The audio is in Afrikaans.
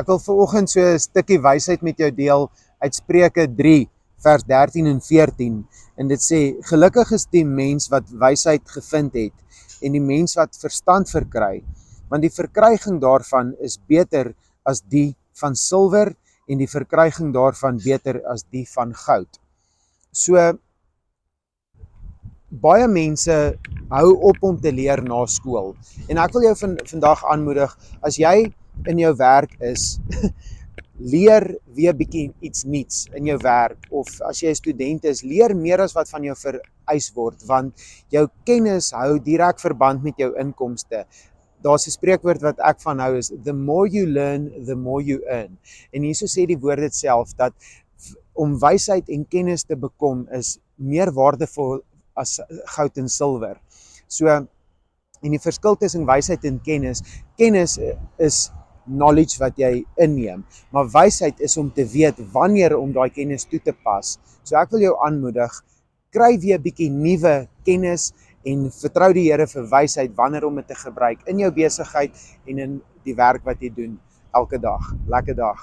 Ek wil vanoggend so 'n stukkie wysheid met jou deel uit Spreuke 3 vers 13 en 14 en dit sê gelukkig is die mens wat wysheid gevind het en die mens wat verstand verkry, want die verkryging daarvan is beter as die van silwer en die verkryging daarvan beter as die van goud. So baie mense hou op om te leer na skool en ek wil jou vandag aanmoedig, as jy in jou werk is, leer weer bietjie iets nuuts in jou werk, of as jy 'n student is, leer meer as wat van jou vereis word, want jou kennis hou direk verband met jou inkomste. Daar's 'n spreekwoord wat ek van hou is, the more you learn, the more you earn. En hierso sê die woord dit self, dat om wysheid en kennis te bekom is meer waardevol as goud en silwer. So, en die verskil tussen wysheid en kennis is knowledge wat jy inneem, maar wysheid is om te weet wanneer om daai kennis toe te pas. So ek wil jou aanmoedig, kry weer 'n bietjie nuwe kennis en vertrou die Here vir wysheid wanneer om dit te gebruik in jou besigheid en in die werk wat jy doen elke dag. Lekker dag.